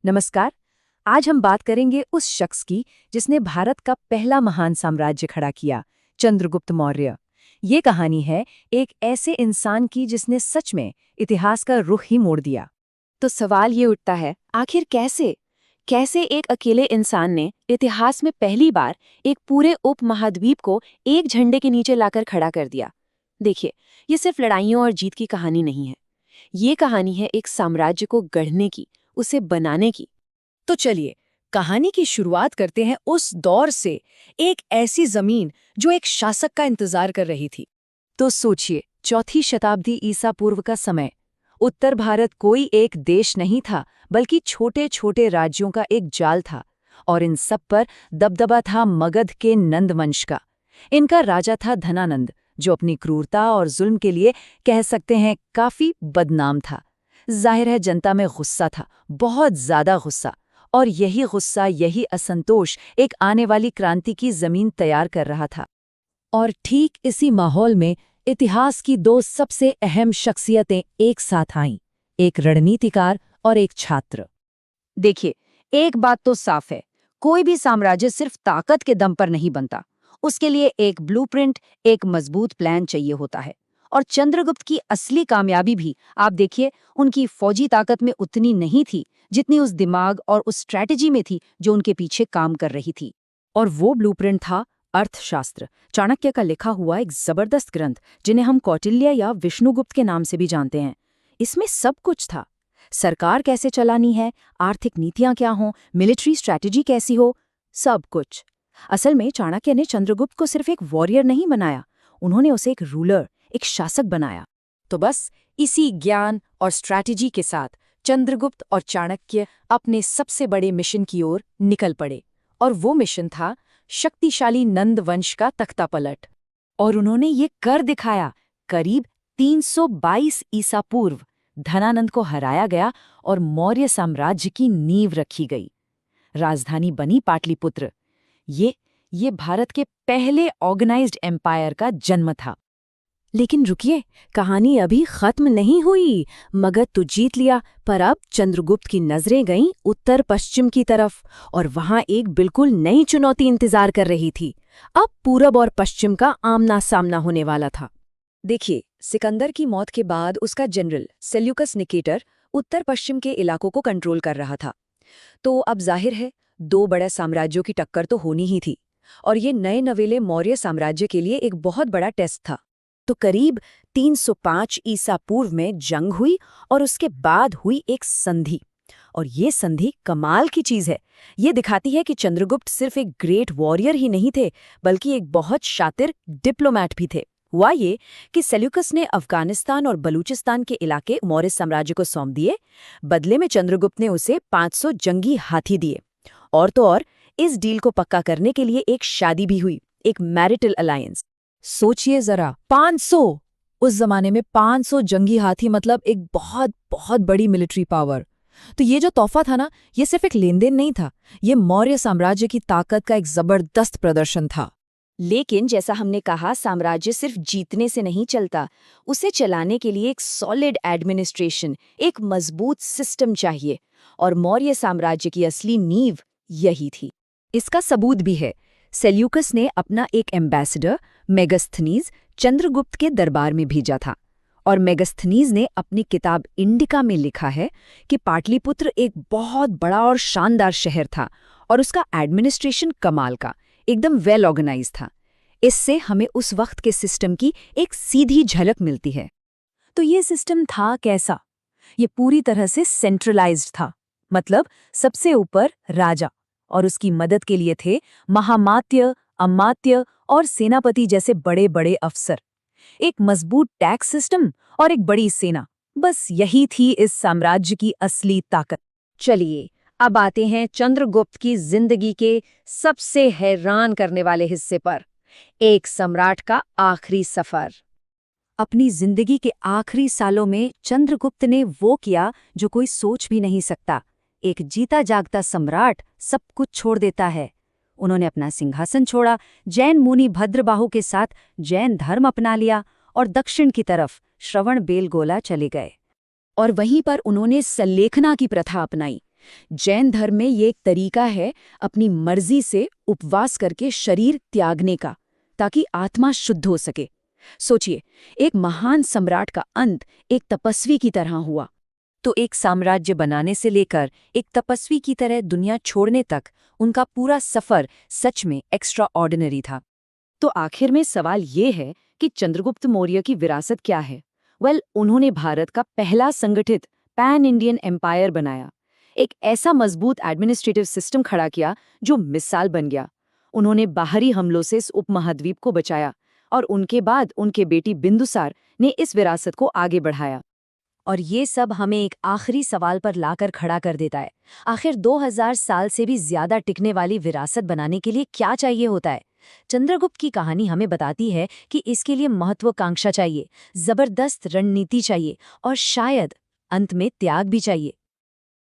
नमस्कार। आज हम बात करेंगे उस शख्स की जिसने भारत का पहला महान साम्राज्य खड़ा किया, चंद्रगुप्त मौर्य। ये कहानी है एक ऐसे इंसान की जिसने सच में इतिहास का रुख ही मोड़ दिया। तो सवाल ये उठता है, आखिर कैसे कैसे एक अकेले इंसान ने इतिहास में पहली बार एक पूरे उपमहाद्वीप को एक झंडे के नीचे लाकर खड़ा कर दिया। देखिए, ये सिर्फ लड़ाइयों और जीत की कहानी नहीं है। ये कहानी है एक साम्राज्य को गढ़ने की, उसे बनाने की। तो चलिए, कहानी की शुरुआत करते हैं उस दौर से, एक ऐसी जमीन जो एक शासक का इंतजार कर रही थी। तो सोचिए, चौथी शताब्दी ईसा पूर्व का समय। उत्तर भारत कोई एक देश नहीं था, बल्कि छोटे छोटे राज्यों का एक जाल था। और इन सब पर दबदबा था मगध के नंद वंश का। इनका राजा था धनानंद, जो अपनी क्रूरता और जुल्म के लिए कह सकते हैं काफी बदनाम था। जाहिर है जनता में गुस्सा था, बहुत ज्यादा गुस्सा। और यही गुस्सा, यही असंतोष एक आने वाली क्रांति की जमीन तैयार कर रहा था। और ठीक इसी माहौल में इतिहास की दो सबसे अहम शख्सियतें एक साथ आईं, एक रणनीतिकार और एक छात्र। देखिए, एक बात तो साफ है, कोई भी साम्राज्य सिर्फ ताकत के दम पर नहीं बनता। उसके लिए एक ब्लूप्रिंट, एक मजबूत प्लान चाहिए होता है। और चंद्रगुप्त की असली कामयाबी भी, आप देखिए, उनकी फौजी ताकत में उतनी नहीं थी जितनी उस दिमाग और उस स्ट्रैटेजी में थी जो उनके पीछे काम कर रही थी। और वो ब्लूप्रिंट था अर्थशास्त्र, चाणक्य का लिखा हुआ एक जबरदस्त ग्रंथ, जिन्हें हम कौटिल्य या विष्णुगुप्त के नाम से भी जानते हैं। इसमें सब कुछ था। सरकार कैसे चलानी है, आर्थिक नीतियां क्या हों, मिलिट्री स्ट्रैटेजी कैसी हो, सब कुछ। असल में चाणक्य ने चंद्रगुप्त को सिर्फ एक वॉरियर नहीं बनाया, उन्होंने उसे एक रूलर, एक शासक बनाया। तो बस इसी ज्ञान और स्ट्रैटेजी के साथ चंद्रगुप्त और चाणक्य अपने सबसे बड़े मिशन की ओर निकल पड़े। और वो मिशन था शक्तिशाली नंद वंश का तख्तापलट। और उन्होंने ये कर दिखाया। करीब 322 ईसा पूर्व धनानंद को हराया गया और मौर्य साम्राज्य की नींव रखी गई। राजधानी बनी पाटलिपुत्र। ये भारत के पहले ऑर्गेनाइज्ड एम्पायर का जन्म था। लेकिन रुकिए, कहानी अभी खत्म नहीं हुई। मगध तो जीत लिया, पर अब चंद्रगुप्त की नजरें गईं उत्तर पश्चिम की तरफ, और वहां एक बिल्कुल नई चुनौती इंतजार कर रही थी। अब पूरब और पश्चिम का आमना सामना होने वाला था। देखिए, सिकंदर की मौत के बाद उसका जनरल सेल्यूकस निकेटर उत्तर पश्चिम के इलाकों को कंट्रोल कर रहा था। तो अब जाहिर है, दो बड़े साम्राज्यों की टक्कर तो होनी ही थी। और ये नए नवेले मौर्य साम्राज्य के लिए एक बहुत बड़ा टेस्ट था। तो करीब 305 ईसा पूर्व में जंग हुई, और उसके बाद हुई एक संधि। और ये संधि कमाल की चीज है। ये दिखाती है कि चंद्रगुप्त सिर्फ एक ग्रेट वॉरियर ही नहीं थे, बल्कि एक बहुत शातिर डिप्लोमैट भी थे। हुआ ये कि सेल्यूकस ने अफगानिस्तान और बलूचिस्तान के इलाके मौर्य साम्राज्य को सौंप दिए। बदले में चंद्रगुप्त ने उसे 500 जंगी हाथी दिए। और तो और, इस डील को पक्का करने के लिए एक शादी भी हुई, एक मैरिटल अलायंस। सोचिए जरा, 500! उस जमाने में 500 जंगी हाथी मतलब एक बहुत बहुत बड़ी मिलिट्री पावर। तो ये जो तोहफा था ना, ये सिर्फ एक लेनदेन नहीं था, ये मौर्य साम्राज्य की ताकत का एक जबरदस्त प्रदर्शन था। लेकिन जैसा हमने कहा, साम्राज्य सिर्फ जीतने से नहीं चलता। उसे चलाने के लिए एक सॉलिड एडमिनिस्ट्रेशन, एक मजबूत सिस्टम चाहिए। और मौर्य साम्राज्य की असली नींव यही थी। इसका सबूत भी है। सेल्यूकस ने अपना एक एम्बेसडर मेगस्थनीज चंद्रगुप्त के दरबार में भेजा था। और मेगस्थनीज ने अपनी किताब इंडिका में लिखा है कि पाटलिपुत्र एक बहुत बड़ा और शानदार शहर था, और उसका एडमिनिस्ट्रेशन कमाल का, एकदम वेल ऑर्गेनाइज था। इससे हमें उस वक्त के सिस्टम की एक सीधी झलक मिलती है। तो ये सिस्टम था कैसा? ये पूरी तरह से सेंट्रलाइज्ड था। मतलब सबसे ऊपर राजा, और उसकी मदद के लिए थे महामात्य, अमात्य और सेनापति जैसे बड़े बड़े अफसर। एक मजबूत टैक्स सिस्टम और एक बड़ी सेना, बस यही थी इस साम्राज्य की असली ताकत। चलिए, अब आते हैं चंद्रगुप्त की जिंदगी के सबसे हैरान करने वाले हिस्से पर, एक सम्राट का आखिरी सफर। अपनी जिंदगी के आखिरी सालों में चंद्रगुप्त ने वो किया जो कोई सोच भी नहीं सकता। एक जीता जागता सम्राट सब कुछ छोड़ देता है। उन्होंने अपना सिंहासन छोड़ा, जैन मुनि भद्रबाहु के साथ जैन धर्म अपना लिया, और दक्षिण की तरफ श्रवण बेलगोला चले गए। और वहीं पर उन्होंने सल्लेखना की प्रथा अपनाई, जैन धर्म में ये एक तरीका है अपनी मर्जी से उपवास करके शरीर त्यागने का, ताकि आत्मा शुद्ध हो सके। सोचिए, एक महान सम्राट का अंत एक तपस्वी की तरह हुआ। तो एक साम्राज्य बनाने से लेकर एक तपस्वी की तरह दुनिया छोड़ने तक उनका पूरा सफर सच में एक्स्ट्रा ऑर्डिनरी था। तो आखिर में सवाल ये है कि चंद्रगुप्त मौर्य की विरासत क्या है? उन्होंने भारत का पहला संगठित पैन इंडियन एम्पायर बनाया, एक ऐसा मजबूत एडमिनिस्ट्रेटिव सिस्टम खड़ा किया जो मिसाल बन गया। उन्होंने बाहरी हमलों से इस उपमहाद्वीप को बचाया और उनके बाद उनके बेटी बिंदुसार ने इस विरासत को आगे बढ़ाया। और ये सब हमें एक आखिरी सवाल पर लाकर खड़ा कर देता है, आखिर 2000 साल से भी ज्यादा टिकने वाली विरासत बनाने के लिए क्या चाहिए होता है? चंद्रगुप्त की कहानी हमें बताती है कि इसके लिए महत्वाकांक्षा चाहिए, जबरदस्त रणनीति चाहिए और शायद अंत में त्याग भी चाहिए।